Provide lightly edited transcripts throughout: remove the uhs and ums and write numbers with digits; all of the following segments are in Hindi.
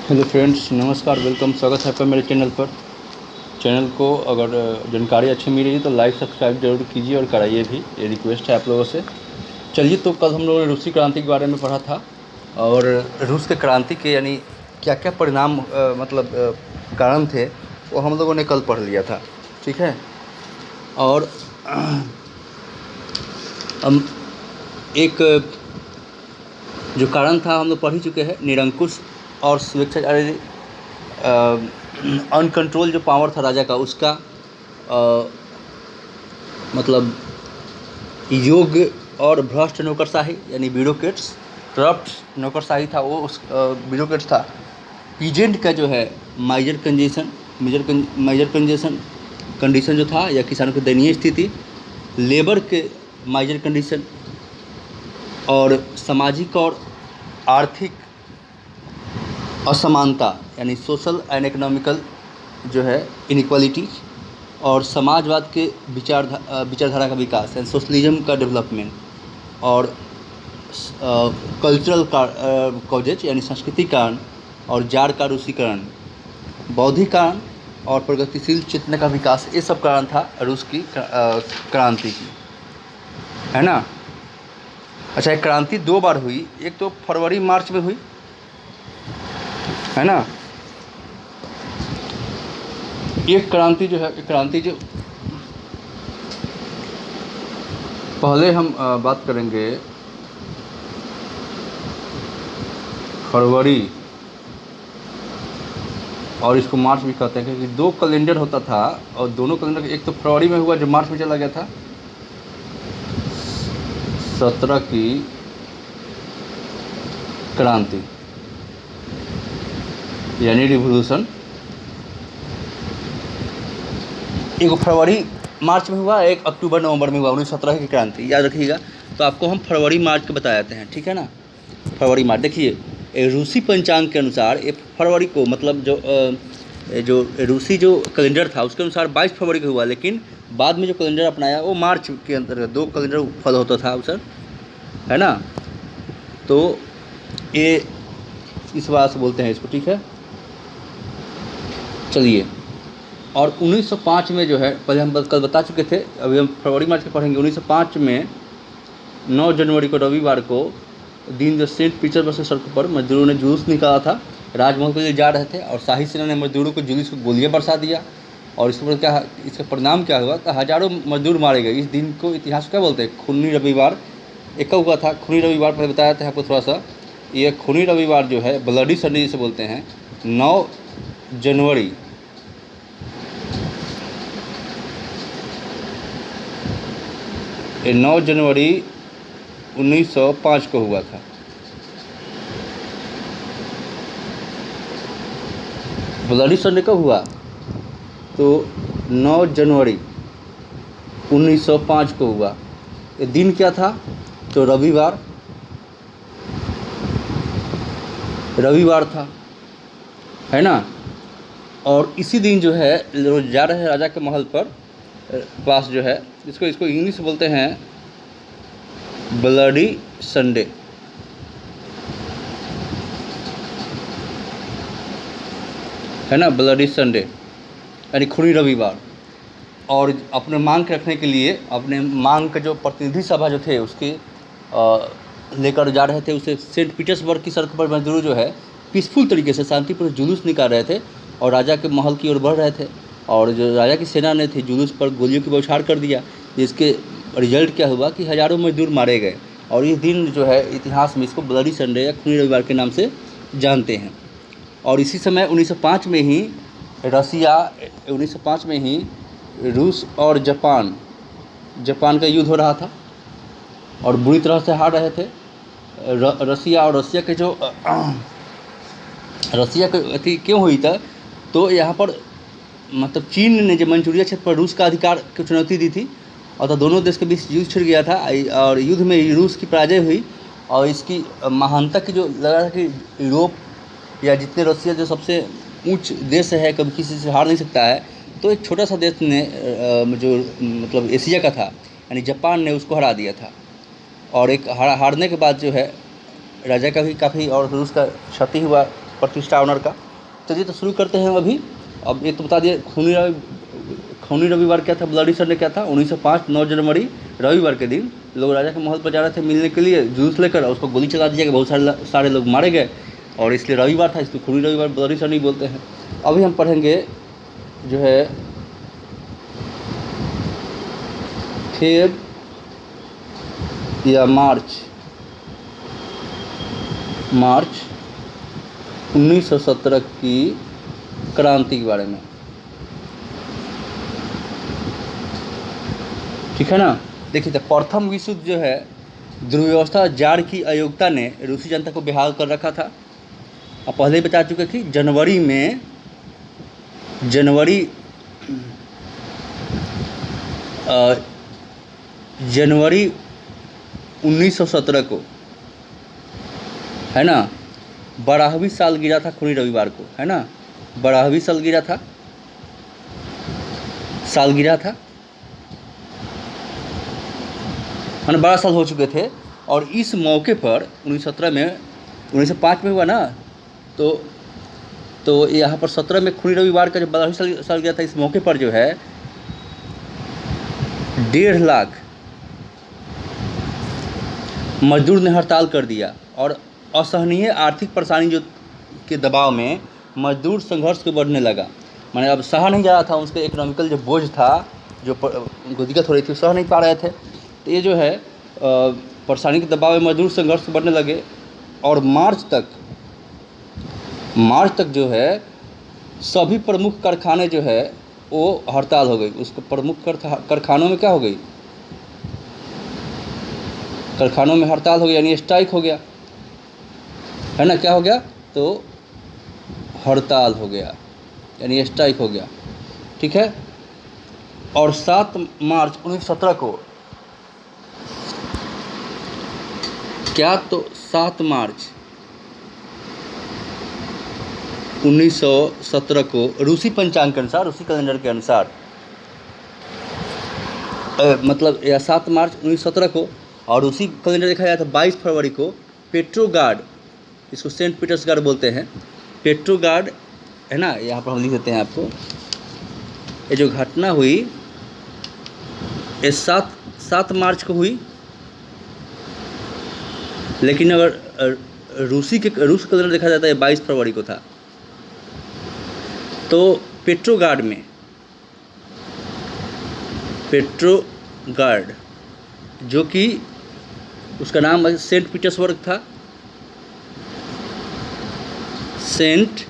हेलो फ्रेंड्स, नमस्कार, वेलकम, स्वागत है आपका मेरे चैनल पर। चैनल को अगर जानकारी अच्छी मिल रही है तो लाइक सब्सक्राइब जरूर कीजिए और कराइए भी, ये रिक्वेस्ट है आप लोगों से। चलिए, तो कल हम लोगों ने रूसी क्रांति के बारे में पढ़ा था और रूस के क्रांति के यानी क्या क्या परिणाम कारण थे वो हम लोगों ने कल पढ़ लिया था। ठीक है। और हम एक जो कारण था हम लोग पढ़ ही चुके हैं, निरंकुश और स्वेच्छा अनकंट्रोल जो पावर था राजा का, उसका मतलब योग्य और भ्रष्ट नौकरशाही यानी ब्यूरोक्रेट्स, करप्ट नौकरशाही था वो, उस ब्यूरोक्रेट्स था। पीजेंट का जो है मेजर कंडीशन जो था, या किसानों की दयनीय स्थिति, लेबर के माइजर कंडीशन, और सामाजिक और आर्थिक असमानता यानी सोशल एंड इकोनॉमिकल जो है इनइक्वालिटी, और समाजवाद के विचारधारा का विकास एंड सोशलिज्म का डेवलपमेंट, और कल्चरल कॉजेज यानी सांस्कृतिक कारण, और जार का रूसीकरण, बौद्धिक कारण और प्रगतिशील चेतना का विकास, ये सब कारण था रूस की क्रांति की, है ना। अच्छा, एक क्रांति दो बार हुई, एक तो फरवरी मार्च में हुई, है ना। एक क्रांति जो पहले हम बात करेंगे फरवरी, और इसको मार्च भी कहते हैं क्योंकि दो कैलेंडर होता था, और दोनों कैलेंडर एक तो फरवरी में हुआ जो मार्च में चला गया था, 17 की क्रांति यानी रिवोल्यूशन। एक फरवरी मार्च में हुआ, एक अक्टूबर नवंबर में हुआ, 1917 की क्रांति, याद रखिएगा। तो आपको हम फरवरी मार्च के बता देते हैं, ठीक है ना। फरवरी मार्च देखिए, रूसी पंचांग के अनुसार ये फरवरी को मतलब जो रूसी जो कैलेंडर था उसके अनुसार 22 फरवरी को हुआ, लेकिन बाद में जो कैलेंडर अपनाया वो मार्च के अंतर्गत दो कैलेंडर फॉलो होता था अवसर, है ना। तो ये इस बात से बोलते हैं इसको, ठीक है। चलिए, और 1905 में जो है, पहले हम कल बता चुके थे, अभी हम फरवरी मार्च के पढ़ेंगे। 1905 में 9 जनवरी को रविवार को दिन जो सेंट पीटर्सबर्ग से सड़क पर मजदूरों ने जुलूस निकाला था, राजमहल के लिए जा रहे थे, और शाही सेना ने मजदूरों को जुलूस को गोलियां बरसा दिया, और इसका परिणाम क्या हुआ कि हजारों मजदूर मारे गए। इस दिन को इतिहास क्या बोलते हैं, खूनी रविवार। एक हुआ था खूनी रविवार, पहले बताया था आपको थोड़ा सा। ये खूनी रविवार जो है ब्लडी संडे जिसे बोलते हैं, 9 जनवरी ये 9 जनवरी 1905 को हुआ था। ब्लडी संडे कब हुआ, तो 9 जनवरी 1905 को हुआ। ये दिन क्या था, तो रविवार था, है ना। और इसी दिन जो है लोग जा रहे हैं राजा के महल पर पास जो है, इसको इंग्लिश बोलते हैं ब्लडी संडे, है ना, ब्लडी संडे यानी खूनी रविवार। और अपने मांग के रखने के लिए, अपने मांग के जो प्रतिनिधि सभा जो थे उसके लेकर जा रहे थे उसे सेंट पीटर्सबर्ग की सड़क पर मजदूर जो है पीसफुल तरीके से शांतिपूर्ण जुलूस निकाल रहे थे, और राजा के महल की ओर बढ़ रहे थे, और जो राजा की सेना ने थी जुलूस पर गोलियों की बौछार कर दिया, जिसके रिजल्ट क्या हुआ कि हजारों मजदूर मारे गए। और इस दिन जो है इतिहास में इसको ब्लडी संडे या खूनी रविवार के नाम से जानते हैं। और इसी समय 1905 में ही 1905 में ही रूस और जापान का युद्ध हो रहा था, और बुरी तरह से हार रहे थे रसिया के जो रसिया के अथी क्यों हुई था, तो यहाँ पर मतलब चीन ने जो मंचूरिया क्षेत्र पर रूस का अधिकार की चुनौती दी थी, और तो दोनों देश के बीच युद्ध छिड़ गया था, और युद्ध में रूस की पराजय हुई, और इसकी महानता की जो लगा था कि यूरोप या जितने रसिया जो सबसे ऊंच देश है, कभी किसी से हार नहीं सकता है, तो एक छोटा सा देश ने जो मतलब एशिया का था यानी जापान ने उसको हरा दिया था। और एक हारने के बाद जो है राजा का भी काफ़ी और रूस का क्षति हुआ, प्रतिष्ठा ऑनर का। चलिए तो शुरू करते हैं अभी। अब ये तो बता दिए खूनी रविवार क्या था, ब्लडी संडे क्या था। 1905 9 जनवरी रविवार के दिन लोग राजा के महल पर जा रहे थे मिलने के लिए जूस लेकर, और उसको गोली चला दिया गया, बहुत सारे लोग मारे गए, और इसलिए रविवार था, इसलिए खूनी रविवार ब्लडी संडे बोलते हैं। अभी हम पढ़ेंगे जो है फेब या मार्च 1917 की क्रांति के बारे में, ठीक है ना। देखिए तो प्रथम विश्व युद्ध जो है दुर्व्यवस्था जार की अयोग्यता ने रूसी जनता को बेहाल कर रखा था। अब पहले ही बता चुके कि जनवरी 1917 को, है ना, 12वीं सालगिरह था खूनी रविवार को, है ना, 12वीं सालगिरह था मैंने 12 साल हो चुके थे। और इस मौके पर 1905 में हुआ ना, तो यहाँ पर 17 में खूनी रविवार का जो 12वीं सालगिरह था, इस मौके पर जो है 1.5 लाख मजदूर ने हड़ताल कर दिया, और असहनीय आर्थिक परेशानी जो के दबाव में मजदूर संघर्ष को बढ़ने लगा। माने अब सहा नहीं जा रहा था, उसके इकोनॉमिकल जो बोझ था, जो उनको दिक्कत हो रही थी, सह नहीं पा रहे थे। तो ये जो है परेशानी के दबाव में मजदूर संघर्ष बढ़ने लगे, और मार्च तक जो है सभी प्रमुख कारखाने जो है वो हड़ताल हो गई। उसको प्रमुख कारखानों में क्या हो गई, कारखानों में हड़ताल हो गया, यानी स्ट्राइक हो गया, है ना। क्या हो गया, तो हड़ताल हो गया, यानी स्ट्राइक हो गया, ठीक है। और 7 मार्च 1917 को क्या, तो 7 मार्च 1917 को रूसी पंचांग के अनुसार, रूसी कैलेंडर के अनुसार, मतलब या 7 मार्च 1917 को, और रूसी कैलेंडर देखा जाए तो 22 फरवरी को पेट्रोगार्ड, इसको सेंट पीटर्सबर्ग बोलते हैं, पेट्रोगार्ड, है ना। यहाँ पर हम लिख देते हैं आपको, ये जो घटना हुई ये 7 मार्च को हुई, लेकिन अगर रूस कैलेंडर देखा जाता है 22 फरवरी को था। तो पेट्रोगार्ड जो कि उसका नाम सेंट पीटर्सबर्ग था, सेंट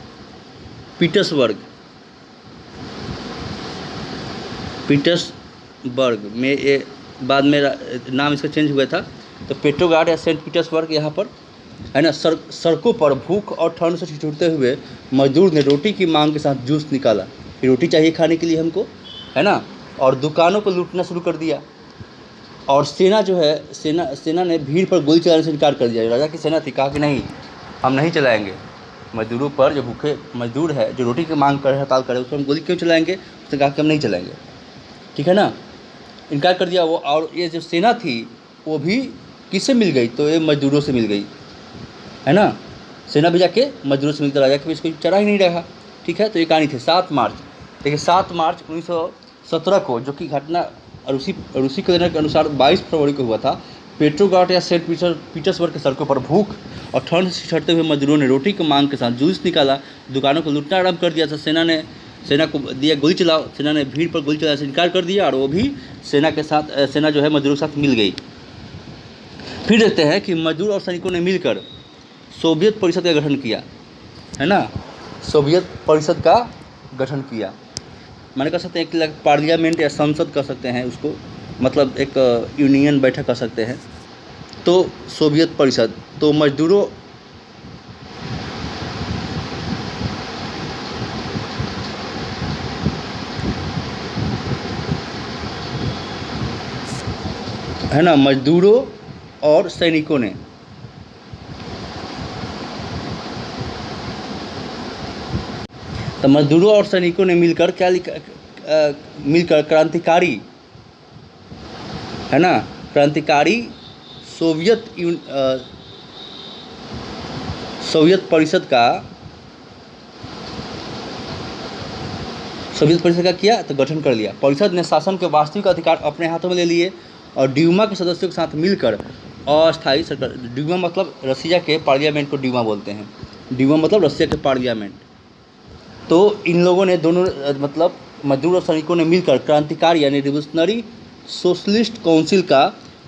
पीटर्सबर्ग में, ये बाद में नाम इसका चेंज हुआ था। तो पेट्रोगार्ड या सेंट पीटर्सबर्ग यहाँ पर, है ना, सड़कों पर भूख और ठंड से ठिठुरते हुए मजदूर ने रोटी की मांग के साथ जूस निकाला, रोटी चाहिए खाने के लिए हमको, है ना, और दुकानों को लूटना शुरू कर दिया। और सेना जो है, सेना ने भीड़ पर गोली चलाने से इनकार कर दिया। राजा की सेना थी, कहा कि नहीं, हम नहीं चलाएंगे मजदूरों पर, जो भूखे मजदूर है, जो रोटी की मांग कर हड़ताल करे, उस पर हम गोली क्यों चलाएंगे। उसने कहा कि हम नहीं चलाएंगे, ठीक है ना, इनकार कर दिया वो। और ये जो सेना थी वो भी किससे मिल गई, तो ये मजदूरों से मिल गई, है ना, सेना भी जाके मजदूरों से मिलकर राजा के इसको चला ही नहीं रहा, ठीक है। तो ये कहानी थी 7 मार्च। देखिए 7 मार्च 1917 को, जो कि घटना रूसी कैलेंडर के अनुसार 22 फरवरी को हुआ था, पेट्रोगार्ड या सेंट पीटर्सबर्ग के सड़कों पर भूख और ठंड से छिड़ते हुए मजदूरों ने रोटी की मांग के साथ जूस निकाला, दुकानों को लूटना आरम्भ कर दिया था। सेना को दिया गोली चलाओ, सेना ने भीड़ पर गोली चलाने से इनकार कर दिया, और वो भी सेना जो है मजदूरों के साथ मिल गई। फिर देखते हैं कि मजदूर और सैनिकों ने मिलकर सोवियत परिषद का गठन किया, है ना, सोवियत परिषद का गठन किया। माने कह सकते हैं एक पार्लियामेंट या संसद कह सकते हैं उसको, मतलब एक यूनियन बैठक कह सकते हैं। तो सोवियत परिषद, तो मजदूरों है ना, मजदूरों और सैनिकों ने तो मजदूरों और सैनिकों ने मिलकर क्या मिलकर क्रांतिकारी, है ना, क्रांतिकारी सोवियत परिषद का संविधान परिषद का किया तो गठन कर लिया। परिषद ने शासन के वास्तविक अधिकार अपने हाथों में ले लिए और ड्यूमा के सदस्यों के साथ मिलकर अस्थायी सरकार, ड्यूमा मतलब रसिया के पार्लियामेंट को ड्यूमा बोलते हैं, ड्यूमा मतलब रसिया के पार्लियामेंट। तो इन लोगों ने दोनों मतलब मजदूर और सैनिकों ने मिलकर क्रांतिकारी यानी रिवोल्यूशनरी सोशलिस्ट काउंसिल का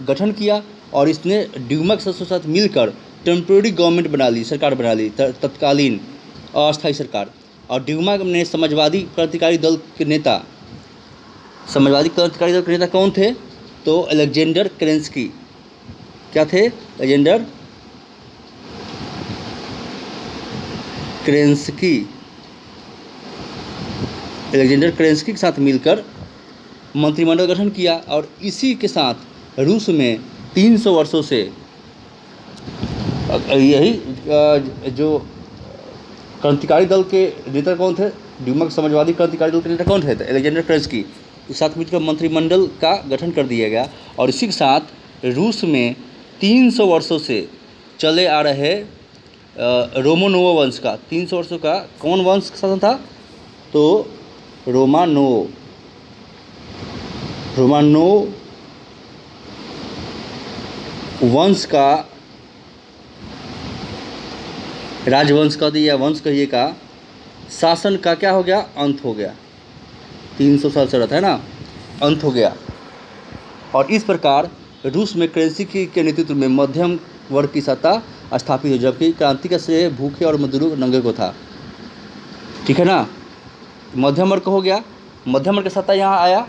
गठन किया और इसने ड्यूमा के सदस्यों के साथ मिलकर टेम्प्रेरी गवर्नमेंट बना ली, सरकार बना ली, तत्कालीन अस्थायी सरकार। और ड्यूमा ने समाजवादी क्रांतिकारी दल के नेता, समाजवादी क्रांतिकारी दल के नेता कौन थे? तो अलेक्जेंडर केरेंस्की। क्या थे? अलेक्जेंडर केरेंस्की। अलेक्जेंडर केरेंस्की के साथ मिलकर मंत्रिमंडल गठन किया और इसी के साथ रूस में 300 वर्षों से यही जो क्रांतिकारी दल के नेता कौन थे? ड्यूमा के समाजवादी क्रांतिकारी दल के नेता कौन थे? अलेक्जेंडर केरेंस्की। के साथ मिलकर मंत्रिमंडल का गठन कर दिया गया और इसी के साथ रूस में 300 वर्षों से चले आ रहे रोमानोव वंश का, 300 वर्षों का कौन वंश का शासन था? तो रोमानोव वंश का, राजवंश कह दिया, वंश कहिए का, शासन का क्या हो गया? अंत हो गया। 300 साल से रहता है ना, अंत हो गया। और इस प्रकार रूस में केरेंस्की के नेतृत्व में मध्यम वर्ग की सत्ता स्थापित हुई, जबकि क्रांति का श्रेय भूखे और मजदूरों नंगे को था। ठीक है ना, मध्यम वर्ग हो गया, मध्यम वर्ग की सत्ता यहाँ आया।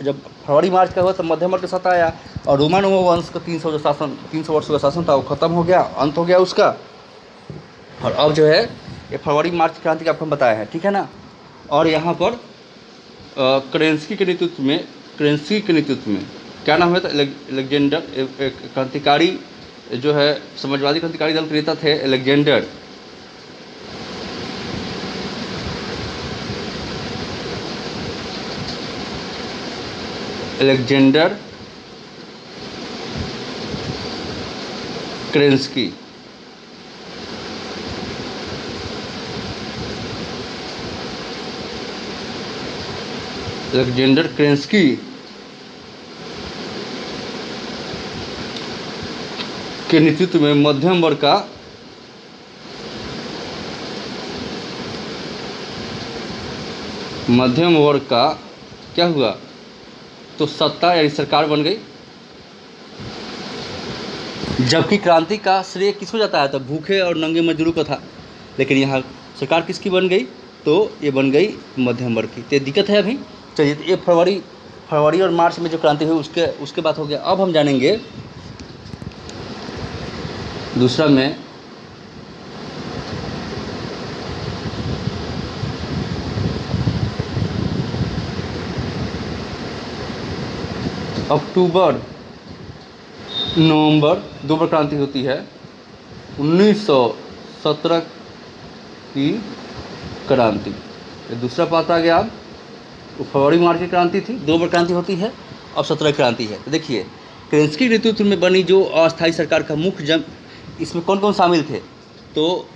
जब फरवरी मार्च का हुआ तो मध्यम वर्ग की सत्ता आया और रोमानोव वंश का 300 वर्षों का शासन था वो खत्म हो गया, अंत हो गया उसका। और अब जो है ये फरवरी मार्च क्रांति का आपको बताया है। ठीक है ना। और यहाँ पर केरेंस्की के नेतृत्व में क्या नाम है? तो अलेक्जेंडर, क्रांतिकारी जो है समाजवादी क्रांतिकारी दल के नेता थे अलेक्जेंडर केरेंस्की। अलेक्जेंडर केरेंस्की के नेतृत्व में मध्यम वर्ग का क्या हुआ? तो सत्ता यानी सरकार बन गई। जबकि क्रांति का श्रेय किसको जाता है? तो भूखे और नंगे मजदूरों का था, लेकिन यहाँ सरकार किसकी बन गई? तो ये बन गई मध्यम वर्ग की। तो दिक्कत है अभी। चलिए, तो ये फरवरी और मार्च में जो क्रांति हुई उसके बाद हो गया। अब हम जानेंगे दूसरा में अक्टूबर नवंबर 2 बार क्रांति होती है। 1917 की क्रांति, ये दूसरा पार्ट आ गया। अब फरवरी मार्च की क्रांति थी, 2 बार क्रांति होती है। अब 17 क्रांति है। तो देखिए, केरेंस्की के नेतृत्व में बनी जो अस्थायी सरकार का मुख्य इसमें कौन कौन शामिल थे? तो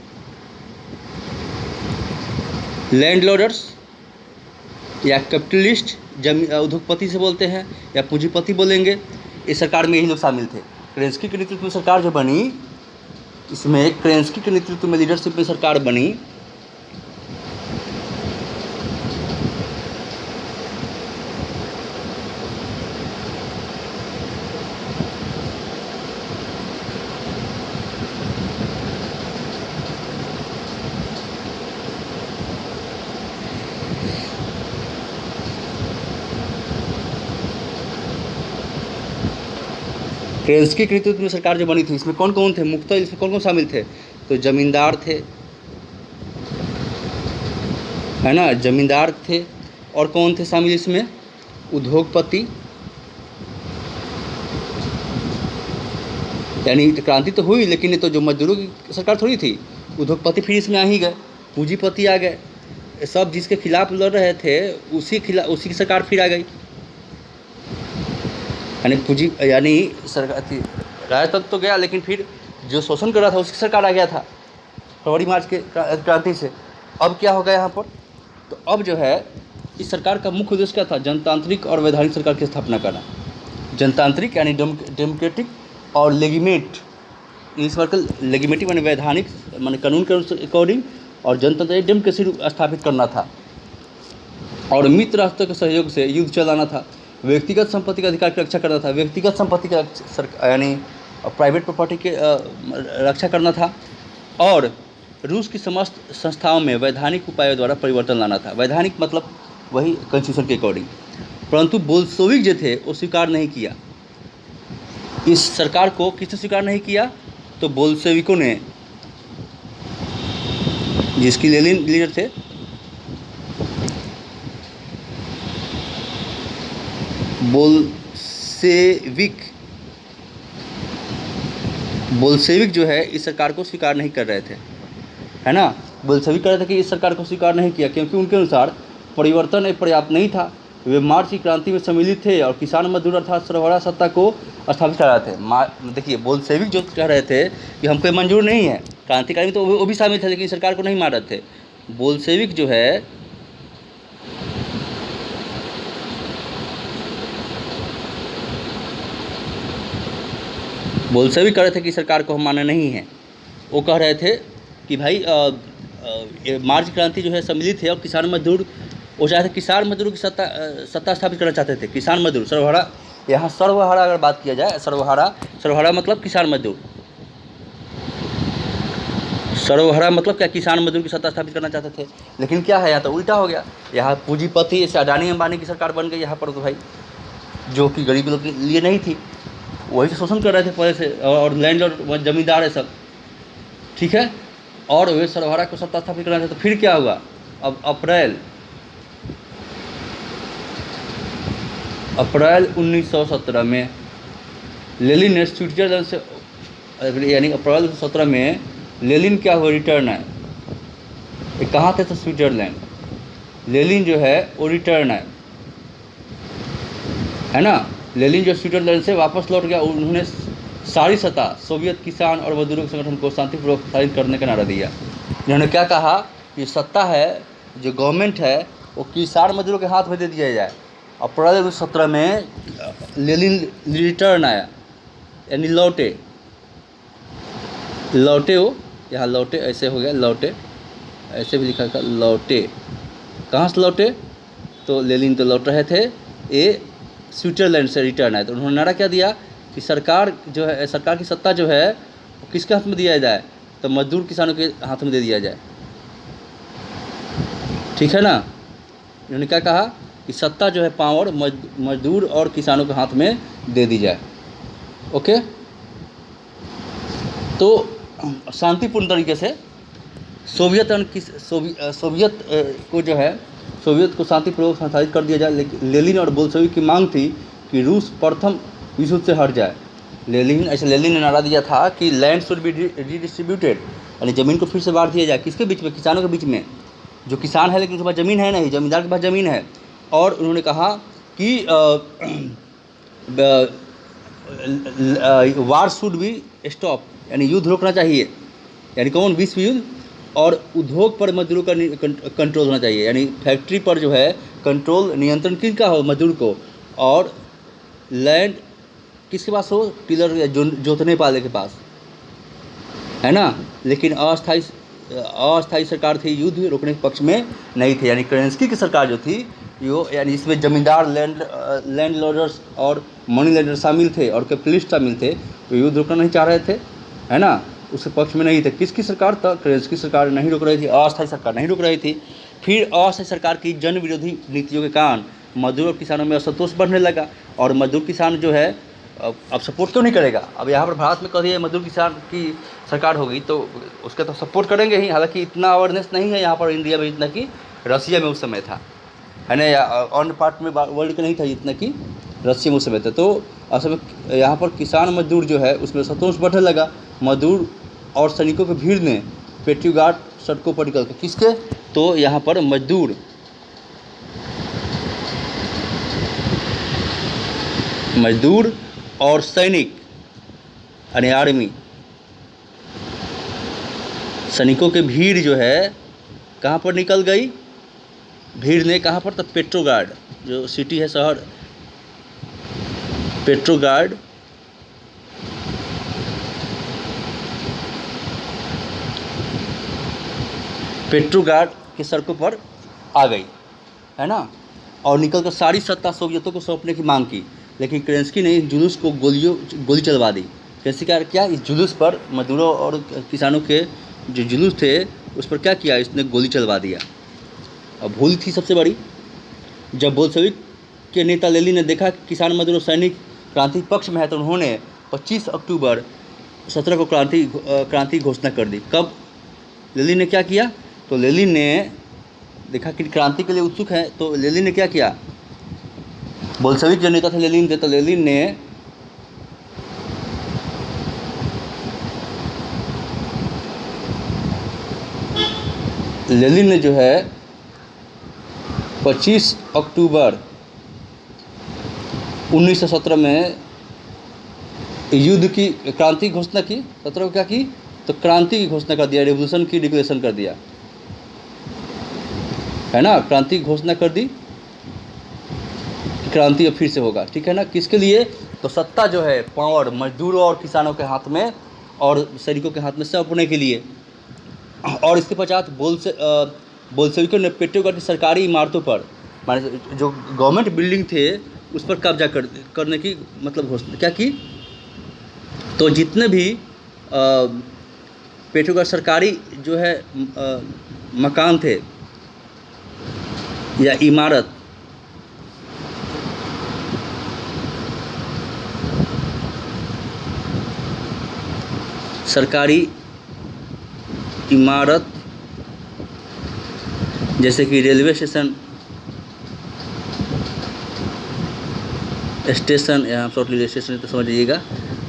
लैंडलॉर्ड्स या कैपिटलिस्ट, उद्योगपति से बोलते हैं या पूंजीपति बोलेंगे, इस सरकार में यही लोग शामिल थे। केरेंस्की के नेतृत्व में सरकार जो बनी, इसमें केरेंस्की के नेतृत्व में लीडरशिप में सरकार बनी। केरेंस्की के नेतृत्व में सरकार जो बनी थी, इसमें कौन कौन थे? मुख्यतः इसमें कौन कौन शामिल थे? तो जमींदार थे, है ना, जमींदार थे। और कौन थे शामिल इसमें? उद्योगपति, यानी क्रांति तो हुई लेकिन ये तो जो मजदूरों की सरकार थोड़ी थी। उद्योगपति फिर इसमें आ ही गए, पूंजीपति आ गए, सब जिसके खिलाफ लड़ रहे थे उसी की सरकार फिर आ गई। यानी सरकार राजतंत्र तो गया, लेकिन फिर जो शोषण कर रहा था उसकी सरकार आ गया था फरवरी मार्च के क्रांति से। अब क्या होगा यहाँ पर? तो अब जो है इस सरकार का मुख्य उद्देश्य क्या था? जनतांत्रिक और वैधानिक सरकार की स्थापना करना। जनतांत्रिक यानी डेमोक्रेटिक और लेगिमेट, इंग्लिश वर्ड लेगिमेटिव यानी वैधानिक माने कानून के अकॉर्डिंग, और जनतंत्र डेमोक्रेसी स्थापित करना था, और मित्र राष्ट्रों के सहयोग से युद्ध चलाना था। व्यक्तिगत संपत्ति का अधिकार की रक्षा करना था, व्यक्तिगत संपत्ति का यानी प्राइवेट प्रॉपर्टी के रक्षा करना था, और रूस की समस्त संस्थाओं में वैधानिक उपायों द्वारा परिवर्तन लाना था। वैधानिक मतलब वही कॉन्स्टिट्यूशन के अकॉर्डिंग। परंतु बोल्शेविक जो थे वो स्वीकार नहीं किया इस सरकार को। किसने स्वीकार नहीं किया? तो बोल्शेविकों ने, जिसकी लेनिन लीडर थे। बोल्शेविक जो है इस सरकार को स्वीकार नहीं कर रहे थे, है ना। बोल्शेविक कह रहे थे कि इस सरकार को स्वीकार नहीं किया क्योंकि उनके अनुसार परिवर्तन पर्याप्त नहीं था। वे मार्च की क्रांति में सम्मिलित थे और किसान मजदूर अर्थात सरबराह सत्ता को स्थापित कर रहे थे। देखिए, बोल्शेविक जो कह रहे थे कि हमको मंजूर नहीं है, क्रांतिकारी में तो वो भी शामिल थे, लेकिन सरकार को नहीं मार रहे थे। बोल्शेविक जो है बोल्शेविक कह रहे थे कि सरकार को हम मानना नहीं है। वो कह रहे थे कि भाई मार्च क्रांति जो है सम्मिलित है और किसान मजदूर, वो चाहते किसान मजदूरों की सत्ता स्थापित करना चाहते थे। किसान मजदूर, सर्वहारा, यहाँ सर्वहारा अगर बात किया जाए, सर्वहारा मतलब किसान मजदूर, सर्वहारा मतलब क्या? किसान मजदूर की सत्ता स्थापित करना चाहते थे। लेकिन क्या है, यहाँ तो उल्टा हो गया। यहाँ पूंजीपति जैसे अडानी अंबानी की सरकार बन गई यहाँ पर, तो भाई जो कि गरीब लोग के लिए नहीं थी, वही तो शोषण कर रहे थे पहले से, और लैंडलॉर्ड जमींदार है सब, ठीक है। और वे सर्वहारा को सत्ता स्थापित करना चाहते। तो फिर क्या हुआ? अब अप्रैल 1917 में लेनिन ने स्विट्जरलैंड से, यानी अप्रैल 1917 में लेनिन क्या हुआ? रिटर्न आए। ये कहाँ थे? तो स्विट्जरलैंड। लेनिन जो है वो रिटर्न आए, है ना। लेनिन जो स्विट्जरलैंड से वापस लौट गया, उन्होंने सारी सत्ता सोवियत किसान और मजदूरों के संगठन को शांतिपूर्वक प्रसारित करने का नारा दिया। इन्होंने क्या कहा कि सत्ता है, जो गवर्नमेंट है, वो किसान मजदूरों के हाथ में दे दिया जाए। अप्रैल 1917 में लेनिन रिटर्न आया, यानी लौटे वो, यहाँ लौटे ऐसे हो गया, लौटे ऐसे भी लिखा था, लौटे। कहाँ से लौटे? तो लेनिन तो लौट रहे थे, ये स्विट्जरलैंड से रिटर्न आए। तो उन्होंने नारा क्या दिया कि सरकार जो है, सरकार की सत्ता जो है वो किसके हाथ में दिया जाए? तो मजदूर किसानों के हाथ में दे दिया जाए, ठीक है ना। उन्होंने क्या कहा कि सत्ता जो है, पावर मजदूर और किसानों के हाथ में दे दी जाए। ओके, तो शांतिपूर्ण तरीके से सोवियत को जो है, सोवियत को शांतिपूर्वक संचालित कर दिया जाए। लेकिन लेनिन और बोल्शेविक की मांग थी कि रूस प्रथम विश्व युद्ध से हट जाए। लेनिन ने नारा दिया था कि लैंड शुड बी रीडिस्ट्रीब्यूटेड, यानी ज़मीन को फिर से बांट दिया जाए। किसके बीच में? किसानों के बीच में। जो किसान है लेकिन उनके पास ज़मीन है नहीं, जमींदार के पास ज़मीन है। और उन्होंने कहा कि वार शुड बी स्टॉप, यानी युद्ध रोकना चाहिए। यानी कौन? विश्व युद्ध। और उद्योग पर मजदूरों का कंट्रोल होना चाहिए, यानी फैक्ट्री पर जो है कंट्रोल, नियंत्रण किसका हो? मजदूर को। और लैंड किसके पास हो? टिलर या जोतने वाले के पास, है ना। लेकिन अस्थायी सरकार थी, युद्ध रोकने के पक्ष में नहीं थे। यानी केरेंस्की की सरकार जो थी, यो यानी इसमें जमींदार, लैंड लॉर्डर्स और मनी लैंडर शामिल थे और कैपिटलिस्ट शामिल थे, तो युद्ध रोकना नहीं चाह रहे थे, है ना। उसके पक्ष में नहीं थे। किसकी सरकार? तो केरेंस्की सरकार नहीं रोक रही थी, अस्थायी सरकार नहीं रोक रही थी। फिर अस्थायी सरकार की जन विरोधी नीतियों के कारण मजदूर और किसानों में असंतोष बढ़ने लगा, और मजदूर किसान जो है अब सपोर्ट क्यों नहीं करेगा? अब यहाँ पर भारत में कभी मजदूर किसान की सरकार होगी तो उसका तो सपोर्ट करेंगे ही। हालांकि इतना अवेयरनेस नहीं है यहाँ पर इंडिया में जितना कि रसिया में उस समय था, है ना, या अन्य पार्ट में वर्ल्ड का नहीं था जितना कि रसिया में उस समय था। तो असल में यहाँ पर किसान मजदूर जो है उसमें असंतोष बढ़ने लगा। मजदूर और सैनिकों की भीड़ ने पेट्रियोट सड़कों पर निकल कर, किसके? तो यहाँ पर मजदूर और सैनिक, यानी आर्मी, सैनिकों की भीड़ जो है कहाँ पर निकल गई? भीड़ ने कहाँ पर? तो पेट्रोगार्ड जो सिटी है, शहर पेट्रोगार्ड, पेट्रोगार्ड की सड़कों पर आ गई, है ना, और निकलकर सारी सत्ता सोवियतों को सौंपने की मांग की। लेकिन केरेंस्की ने इस जुलूस को गोली चलवा दी। केरेंस्की का क्या, इस जुलूस पर, मजदूरों और किसानों के जो जुलूस थे उस पर क्या किया, इसने गोली चलवा दिया। अब भूल थी सबसे बड़ी, जब बोल्शेविक के नेता लेनिन ने देखा कि किसान मजदूर सैनिक क्रांति पक्ष में है, तो उन्होंने 25 अक्टूबर 17 को क्रांति घोषणा कर दी। कब लेनिन ने क्या किया? तो लेनिन ने देखा कि क्रांति के लिए उत्सुक है, तो लेनिन ने क्या किया, बोल्शेविक जो नेता थे लेनिन थे, तो लेनिन ने जो है 25 अक्टूबर 1917 में युद्ध की क्रांति घोषणा की। 17 को क्या की? तो क्रांति की घोषणा कर दिया, रेवोल्यूशन की डिक्लेरेशन कर दिया, है ना, क्रांति की घोषणा कर दी, क्रांति अब फिर से होगा, ठीक है ना। किसके लिए? तो सत्ता जो है, पावर मजदूरों और किसानों के हाथ में और सैनिकों के हाथ में सौंपने के लिए। और इसके पश्चात बोल्शेविकों ने पेट्रोगार्ड की सरकारी इमारतों पर, माने जो गवर्नमेंट बिल्डिंग थे उस पर कब्जा करने की मतलब घोषणा क्या की। तो जितने भी पेट्रोगार्ड सरकारी जो है मकान थे या इमारत, सरकारी इमारत जैसे कि रेलवे स्टेशन, यहाँ शॉर्ट रेलवे स्टेशन तो समझ लीजिएगा,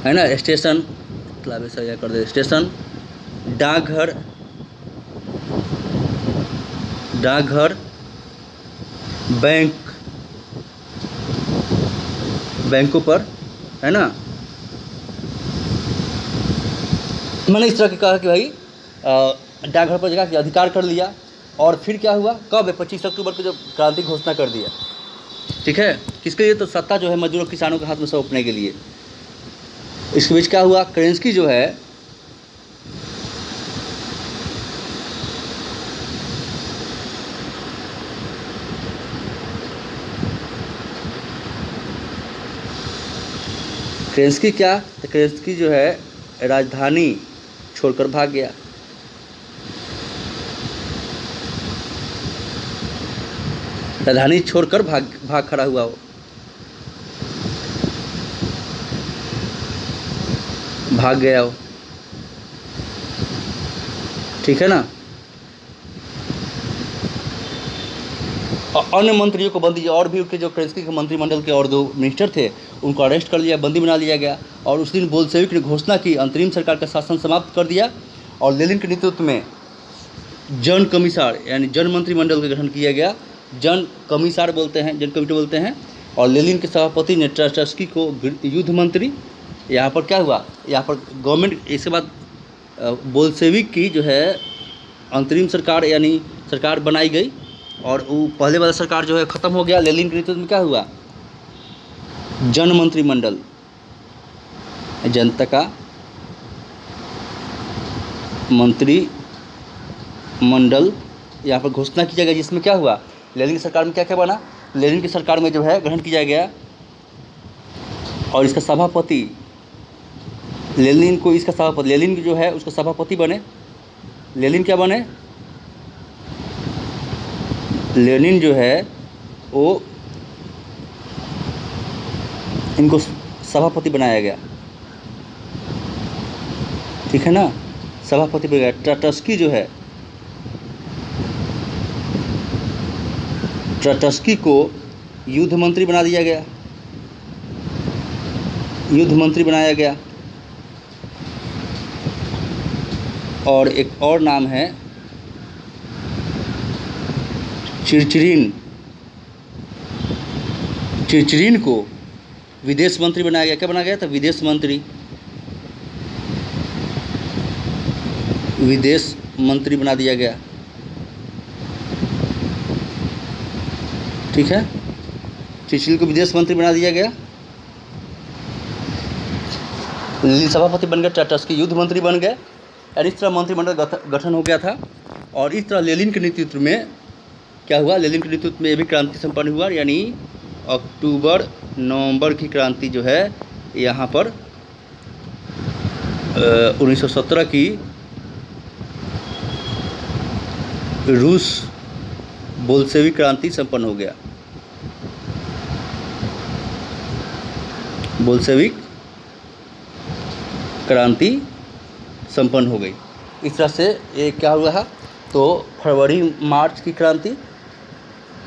है ना, स्टेशन, मतलब ऐसा या कर दे, स्टेशन, डाकघर, बैंकों पर, है ना, मैंने इस तरह की कहा कि भाई डाकघर पर जगह अधिकार कर लिया। और फिर क्या हुआ, कब है? 25 अक्टूबर को जब क्रांति घोषणा कर दिया, ठीक है। किसके लिए? तो सत्ता जो है मजदूरों किसानों के हाथ में सौंपने के लिए। इसके बीच क्या हुआ, केरेंस्की जो है केरेंस्की जो है राजधानी छोड़कर भाग गया। राजधानी छोड़कर भाग खड़ा हुआ, वो भाग गया वो, ठीक है ना। और अन्य मंत्रियों को बंदी, और भी उनके जो केरेंस्की के मंत्रिमंडल के और 2 मिनिस्टर थे उनको अरेस्ट कर लिया, बंदी बना लिया गया। और उस दिन बोल्शेविक ने घोषणा की, अंतरिम सरकार का शासन समाप्त कर दिया और लेनिन के नेतृत्व में जन कमिसार यानी जन मंत्रिमंडल का गठन किया गया। जन कमिसार बोलते हैं, जन कमिटी बोलते हैं। और लेनिन के सभापति ने ट्रस्की को युद्ध मंत्री। यहाँ पर क्या हुआ, यहाँ पर गवर्नमेंट, इसके बाद बोल्शेविक की जो है अंतरिम सरकार यानी सरकार बनाई गई और वो पहले वाला सरकार जो है ख़त्म हो गया। लेनिन के नेतृत्व में क्या हुआ, जन मंत्रिमंडल, जनता का मंत्रिमंडल यहाँ पर घोषणा की जाएगी, जिसमें क्या हुआ, लेनिन की सरकार में क्या क्या बना, लेनिन की सरकार में जो है गठन किया गया और इसका सभापति लेनिन को, इसका सभापति लेनिन जो है उसका सभापति बने। लेनिन क्या बने, लेनिन जो है वो इनको सभापति बनाया गया, ठीक है ना, सभापति बनाया गया। ट्रस्की जो है, ट्रस्की को युद्ध मंत्री बना दिया गया, युद्ध मंत्री बनाया गया। और एक और नाम है चिरचिरीन को विदेश मंत्री बनाया गया। क्या बनाया गया था, विदेश मंत्री बना दिया गया। ठीक है। चिचिल को विदेश मंत्री बना दिया गया, लेनिन सभापति बन गए, टाटास्की युद्ध मंत्री बन गए, और इस तरह मंत्रिमंडल गठन हो गया था। और इस तरह लेनिन के नेतृत्व में क्या हुआ, लेनिन के नेतृत्व में ये भी क्रांति संपन्न हुआ, यानी अक्टूबर नवंबर की क्रांति जो है यहाँ पर 1917 की रूस बोल्शेविक क्रांति संपन्न हो गया। बोल्शेविक क्रांति संपन्न हो गई। इस तरह से ये क्या हुआ है, तो फरवरी मार्च की क्रांति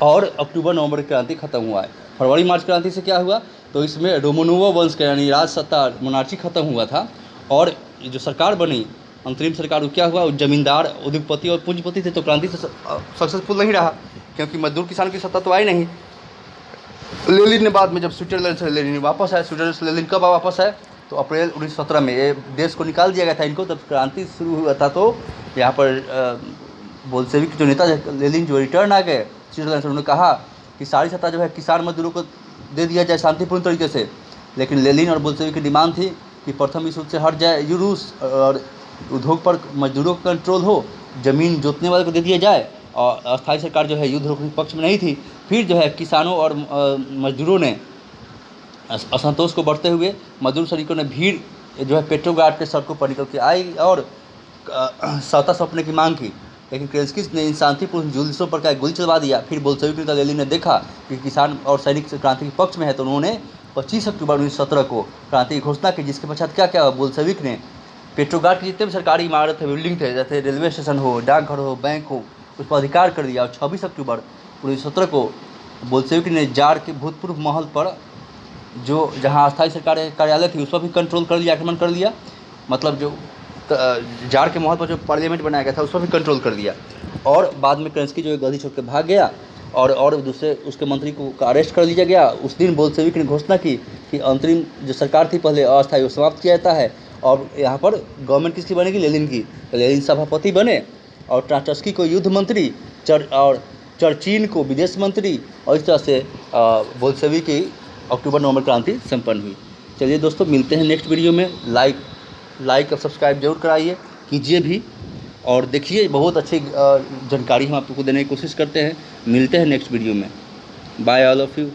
और अक्टूबर नवंबर की क्रांति खत्म हुआ है। फरवरी मार्च क्रांति से क्या हुआ, तो इसमें रोमनोव वंश का यानी राज सत्ता मोनार्ची खत्म हुआ था, और जो सरकार बनी अंतरिम सरकार, वो क्या हुआ, वो जमींदार उद्योगपति और पूंजीपति थे, तो क्रांति से सक्सेसफुल नहीं रहा, क्योंकि मजदूर किसान की सत्ता तो आई नहीं। लेनिन ने बाद में जब स्विट्जरलैंड से लेनिन वापस आए, स्विट्जरलैंड से लेनिन कब वापस आए, तो अप्रैल 1917 में ये देश को निकाल दिया गया था इनको, तब क्रांति शुरू हुआ था। तो यहाँ पर बोल्शेविक जो नेता लेनिन जो रिटर्न आ गए स्विट्जरलैंड से, उन्होंने कहा कि सारी सत्ता जो है किसान मजदूरों को दे दिया जाए शांतिपूर्ण तरीके से। लेकिन लेनिन और बोल्शेविक की डिमांड थी कि प्रथम विश्व युद्ध से हट जाए रूस, और उद्योग पर मजदूरों का कंट्रोल हो, ज़मीन जोतने वाले को दे दिया जाए, और अस्थायी सरकार जो है युद्ध रोकने के पक्ष में नहीं थी। फिर जो है किसानों और मजदूरों ने असंतोष को बढ़ते हुए मजदूर सैनिकों ने भीड़ जो है पेट्रोग्राड के सड़कों पर निकल के आई और सत्ता सौंपने की मांग की। लेकिन केरेंस्की ने इन शांतिपूर्ण जुलूसों पर क्या गोली चलवा दिया। फिर बोल्शेविक नेता लेनिन ने देखा कि किसान और सैनिक क्रांति के पक्ष में है, तो उन्होंने 25 अक्टूबर 1917 को क्रांति की घोषणा की, जिसके पश्चात क्या क्या हुआ, बोल्शेविक ने पेट्रोग्राड की जितने भी सरकारी इमारत है, बिल्डिंग थे, जैसे रेलवे स्टेशन हो, डाकघर हो, बैंक हो, उस पर अधिकार कर दिया। और 26 अक्टूबर 1917 को बोल्शेविक ने जार के भूतपूर्व महल पर, जो जहाँ अस्थायी सरकार कार्यालय थी, उस पर भी कंट्रोल कर लिया, आक्रमण कर लिया। मतलब जो जार के महल पर जो पार्लियामेंट बनाया गया था, उस पर भी कंट्रोल कर लिया। और बाद में केरेंस्की जो है गद्दी छोड़ के भाग गया, और दूसरे उसके मंत्री को अरेस्ट कर लिया गया। उस दिन बोल्शेविक ने घोषणा की कि अंतरिम जो सरकार थी पहले अस्थायी, वो समाप्त किया जाता है, और यहाँ पर गवर्नमेंट किसकी बनेगी, लेनिन की। लेनिन सभापति बने, और टाटास्की को युद्ध मंत्री, और चर्चिल को विदेश मंत्री, और इस तरह से बोल्शेविक की अक्टूबर नवंबर क्रांति संपन्न हुई। चलिए दोस्तों, मिलते हैं नेक्स्ट वीडियो में। लाइक और सब्सक्राइब जरूर कराइए, कीजिए भी, और देखिए बहुत अच्छी जानकारी हम आपको देने की कोशिश करते हैं। मिलते हैं नेक्स्ट वीडियो में। Bye all of you.